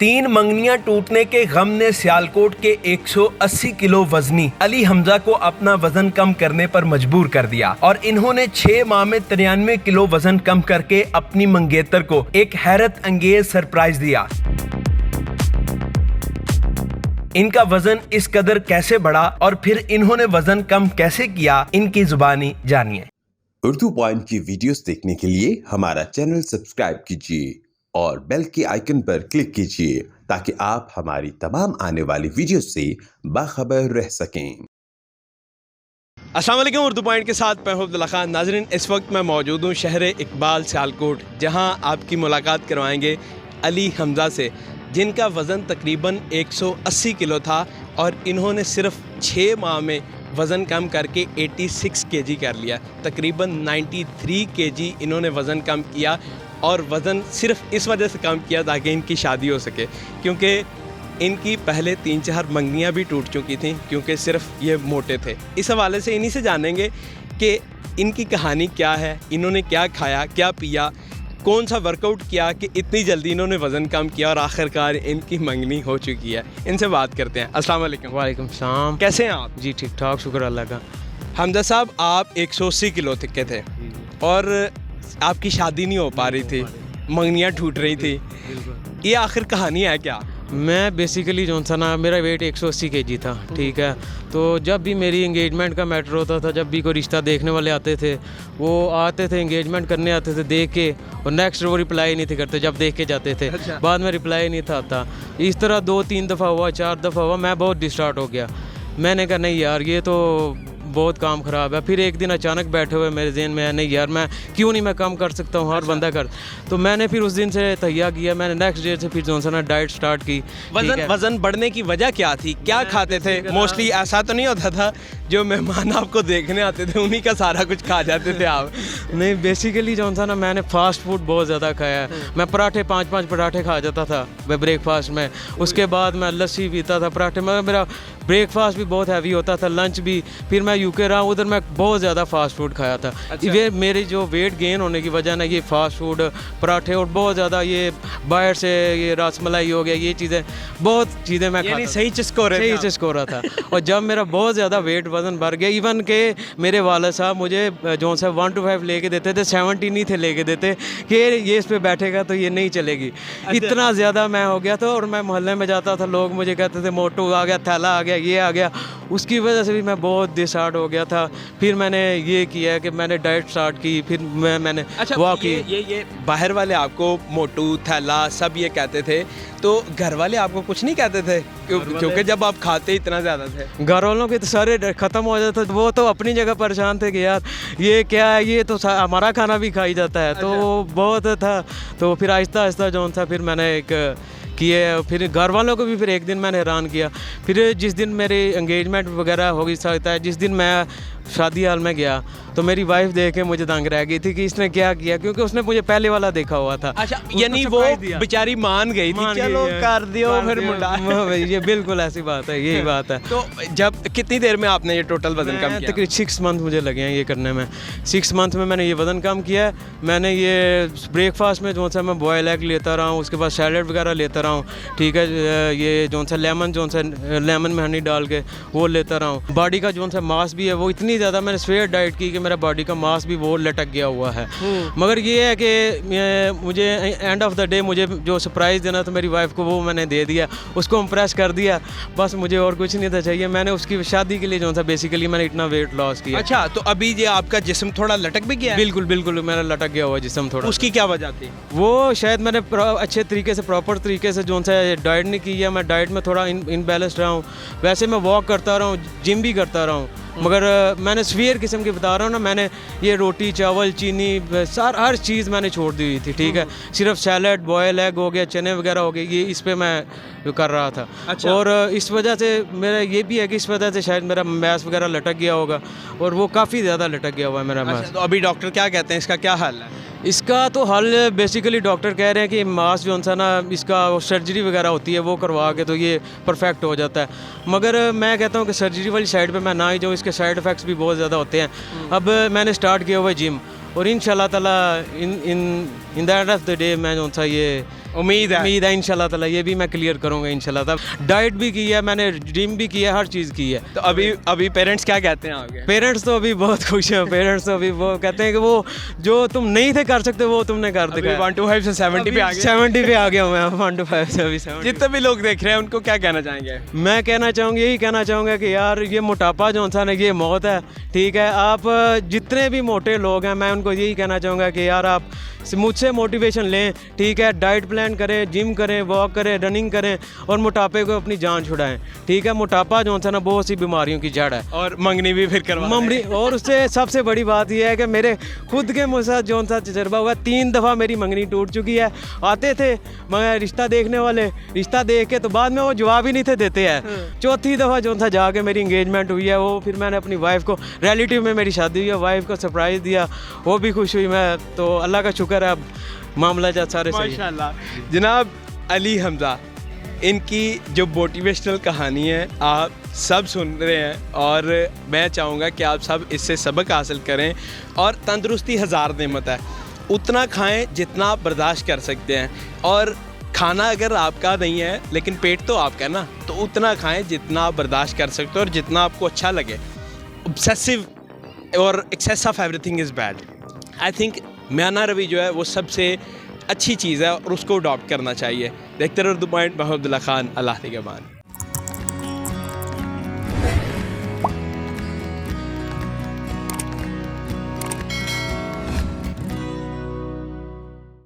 तीन मंगनियां टूटने के गम ने सियालकोट के 180 किलो वजनी अली हमजा को अपना वजन कम करने पर मजबूर कर दिया और इन्होंने 6 माह में 93 किलो वजन कम करके अपनी मंगेतर को एक हैरत अंगेज सरप्राइज दिया। इनका वजन इस कदर कैसे बढ़ा और फिर इन्होंने वजन कम कैसे किया, इनकी जुबानी जानिए। उर्दू पॉइंट की वीडियोस देखने के लिए हमारा चैनल सब्सक्राइब कीजिए और बेल के आइकन पर क्लिक कीजिए ताकि आप हमारी तमाम आने वाली वीडियोस से बाखबर रह सकें। अस्सलाम वालेकुम, उर्दू पॉइंट के साथ मैं हूं अब्दुल्ला खान। नाज़रीन, इस वक्त मैं मौजूद हूं शहर इकबाल सियालकोट, जहां आपकी मुलाकात करवाएंगे अली हमजा से, जिनका वज़न तकरीबन 180 किलो था और इन्होंने सिर्फ 6 माह में वज़न कम करके 86 केजी कर लिया। तकरीबन 93 केजी इन्होंने वज़न कम किया और वज़न सिर्फ इस वजह से कम किया ताकि इनकी शादी हो सके, क्योंकि इनकी पहले 3-4 मंगनियाँ भी टूट चुकी थीं क्योंकि सिर्फ ये मोटे थे। इस हवाले से इन्हीं से जानेंगे कि इनकी कहानी क्या है, इन्होंने क्या खाया, क्या पिया, कौन सा वर्कआउट किया कि इतनी जल्दी इन्होंने वज़न कम किया और आखिरकार इनकी मंगनी हो चुकी है। इनसे बात करते हैं। अस्सलाम वालेकुम। वालेकुम सलाम। कैसे हैं आप? जी ठीक ठाक, शुक्र अल्लाह का। हमजा साहब, आप 180 किलो के थे और आपकी शादी नहीं हो पा रही थी, मंगनियाँ टूट रही थी, ये आखिर कहानी है क्या? मैं बेसिकली जो सा ना, मेरा वेट 180 केजी था, ठीक है। तो जब भी मेरी एंगेजमेंट का मैटर होता था, जब भी कोई रिश्ता देखने वाले आते थे, वो आते थे एंगेजमेंट करने आते थे, देख के और नेक्स्ट वो रिप्लाई नहीं थे करते जब देख के जाते थे। अच्छा। बाद में रिप्लाई नहीं था आता। इस तरह 2-3 दफ़ा हुआ, 4 दफ़ा हुआ, मैं बहुत डिस्टार्ट हो गया। मैंने कहा नहीं यार, ये तो बहुत काम ख़राब है। फिर एक दिन अचानक बैठे हुए मेरे ज़हन में नहीं यार, मैं क्यों नहीं मैं कम कर सकता हूँ, हर बंदा कर। तो मैंने फिर उस दिन से तैयार किया, मैंने नेक्स्ट डे से फिर जो सा ना डाइट स्टार्ट की। वज़न बढ़ने की वजह क्या थी, क्या खाते थे? मोस्टली ऐसा तो नहीं होता था जो मेहमान आपको देखने आते थे उन्हीं का सारा कुछ खा जाते थे आप? नहीं, बेसिकली जो सा ना, मैंने फास्ट फूड बहुत ज़्यादा खाया है। मैं पराठे 5-5 पराठे खा जाता था ब्रेकफास्ट में। उसके बाद मैं लस्सी पीता था, पराठे में। मेरा ब्रेकफास्ट भी बहुत हैवी होता था, लंच भी। फिर मैं यूके रहा, उधर मैं बहुत ज़्यादा फास्ट फूड खाया था। अच्छा। ये मेरी जो वेट गेन होने की वजह ना, ये फास्ट फूड, पराठे और बहुत ज़्यादा ये बाहर से ये रसमलाई हो गया, ये चीज़ें, बहुत चीज़ें मैं खाता था। सही चस्को रहा था। और जब मेरा बहुत ज़्यादा वेट वज़न बढ़ गया, इवन के मेरे वाले साहब मुझे जो सा 1 to 5 लेके देते थे, 70 नहीं थे लेके देते कि ये इस पर बैठेगा तो ये नहीं चलेगी। इतना ज़्यादा मैं हो गया था। और मैं मोहल्ले में जाता था, लोग मुझे कहते थे मोटू आ गया, थैला आ गया, ये आ गया। उसकी वजह से भी मैं बहुत डिस्टार्ट हो गया था। फिर मैंने ये किया कि मैंने डाइट स्टार्ट की, फिर मैंने वॉक की। ये बाहर वाले आपको मोटू, थैला सब ये कहते थे, तो घर वाले आपको कुछ नहीं कहते थे? क्योंकि जब आप खाते इतना ज़्यादा थे। घर वालों के तो सारे ख़त्म हो जाते थे, वो तो अपनी जगह परेशान थे कि यार ये क्या है, ये तो हमारा खाना भी खाई जाता है। तो वो बहुत था। तो फिर आहिस्ता आहिस्ता जो था फिर मैंने एक किए। फिर घर वालों को भी फिर एक दिन मैंने हैरान किया। फिर जिस दिन मेरी एंगेजमेंट वगैरह हो गई सकता है, जिस दिन मैं शादी हाल में गया, तो मेरी वाइफ देख के मुझे दंग रह गई थी कि इसने क्या किया, क्योंकि उसने मुझे पहले वाला देखा हुआ था। अच्छा, यानी वो बेचारी मान गई थी, चलो कर दियो फिर मुंडा। ये बिल्कुल ऐसी बात है, यही बात है। तो जब कितनी देर में आपने ये टोटल वजन कम किया? तकरीबन 6 मंथ मुझे लगे हैं ये करने में। 6 मंथ में मैंने ये वज़न कम किया है। मैंने ये ब्रेकफास्ट में जो सा मैं बॉयल एग लेता रहा हूँ, उसके बाद सैलड वगैरह लेता रहा हूँ, ठीक है। ये जो सा लेमन में हनी डाल के वो लेता रहा हूँ। बॉडी का जो सा मास भी है वो इतनी ज़्यादा मैंने स्वेयर डाइट की कि मेरा बॉडी का मास भी वो लटक गया हुआ है। मगर ये है कि मुझे एंड ऑफ द डे मुझे जो सरप्राइज़ देना था मेरी वाइफ को, वो मैंने दे दिया, उसको इम्प्रेस कर दिया। बस मुझे और कुछ नहीं था चाहिए। मैंने उसकी शादी के लिए जो था बेसिकली मैंने इतना वेट लॉस किया। अच्छा, तो अभी ये आपका जिस्म थोड़ा लटक भी गया है? बिल्कुल बिल्कुल, मेरा लटक गया हुआ जिस्म थोड़ा। उसकी क्या वजह थी? वो शायद मैंने अच्छे तरीके से, प्रॉपर तरीके से जो सा डाइट नहीं की है। मैं डाइट में थोड़ा इनबैलेंस रहा हूँ। वैसे मैं वॉक करता रहा हूँ, जिम भी करता रहा हूँ, मगर मैंने स्वीयर किस्म की बता रहा हूँ ना, मैंने ये रोटी, चावल, चीनी, हर चीज़ मैंने छोड़ दी हुई थी, ठीक है। सिर्फ सैलड, बॉयल एग हो गया, चने वगैरह हो गए, ये इस पे मैं कर रहा था। अच्छा। और इस वजह से मेरा ये भी है कि इस वजह से शायद मेरा मैस वगैरह लटक गया होगा, और वो काफ़ी ज़्यादा लटक गया हुआ है मेरा मैस। तो अभी डॉक्टर क्या कहते हैं, इसका क्या हाल है? इसका तो हल बेसिकली डॉक्टर कह रहे हैं कि मास जो सा ना, इसका सर्जरी वगैरह होती है, वो करवा के तो ये परफेक्ट हो जाता है। मगर मैं कहता हूँ कि सर्जरी वाली साइड पे मैं ना ही जाऊँ, इसके साइड इफ़ेक्ट्स भी बहुत ज़्यादा होते हैं। अब मैंने स्टार्ट किया हुआ है जिम, और इंशाल्लाह ताला in the end of the day मैं जो सा ये उम्मीद है इंशाल्लाह ताला ये भी मैं क्लियर करूँगा इंशाल्लाह ताला। डाइट भी की है मैंने, जिम भी किया है, हर चीज़ की है। तो अभी पेरेंट्स क्या कहते हैं आगे? पेरेंट्स तो अभी बहुत खुश हैं। पेरेंट्स तो अभी वो कहते हैं कि वो जो तुम नहीं थे कर सकते वो तुमने कर दिखाया। 1 to 5 से 70 पे आ गए। 70 पे आ गया हूँ मैं, 1 to 5 से अभी 70। जितने भी लोग देख रहे हैं उनको क्या कहना चाहेंगे? मैं कहना चाहूँगा, यही कहना चाहूँगा कि यार ये मोटापा जो सा ना ये मौत है, ठीक है। आप जितने भी मोटे लोग हैं मैं उनको यही कहना चाहूँगा कि यार आप मुझसे मोटिवेशन लें, ठीक है। डाइट प्लान करें, जिम करें, वॉक करें, रनिंग करें और मोटापे को अपनी जान छुड़ाएं, ठीक है। मोटापा जो सा ना बहुत सी बीमारियों की जड़ है। और मंगनी भी फिर करवा ममरी, और उससे सबसे बड़ी बात यह है कि मेरे खुद के मुझे साथ जो सा तजर्बा हुआ, 3 दफ़ा मेरी मंगनी टूट चुकी है। आते थे मैं रिश्ता देखने वाले, रिश्ता देख के तो बाद में वो जवाब ही नहीं थे देते हैं। चौथी दफ़ा जो था जाके मेरी इंगेजमेंट हुई है, वो फिर मैंने अपनी वाइफ को, रिलेटिव में मेरी शादी हुई है, वाइफ को सरप्राइज़ दिया, वो भी खुश हुई मैं। तो अल्लाह का शुक्र है, अब मामला जा सारे सही है। माशाल्लाह। जनाब अली हमज़ा, इनकी जो मोटिवेशनल कहानी है आप सब सुन रहे हैं और मैं चाहूँगा कि आप सब इससे सबक हासिल करें। और तंदुरुस्ती हज़ार नेमत है, उतना खाएं जितना आप बर्दाश्त कर सकते हैं। और खाना अगर आपका नहीं है लेकिन पेट तो आपका है ना, तो उतना खाएं जितना आप बर्दाश्त कर सकते हो और जितना आपको अच्छा लगे। ऑब्सेसिव और excess of everything is bad. I think म्याना रवि जो है वो सबसे अच्छी चीज़ है और उसको अडॉप्ट करना चाहिए। देखते रहो उर्दू पॉइंट। मैं हूं अब्दुल्ला खान, अल्लाह के मान।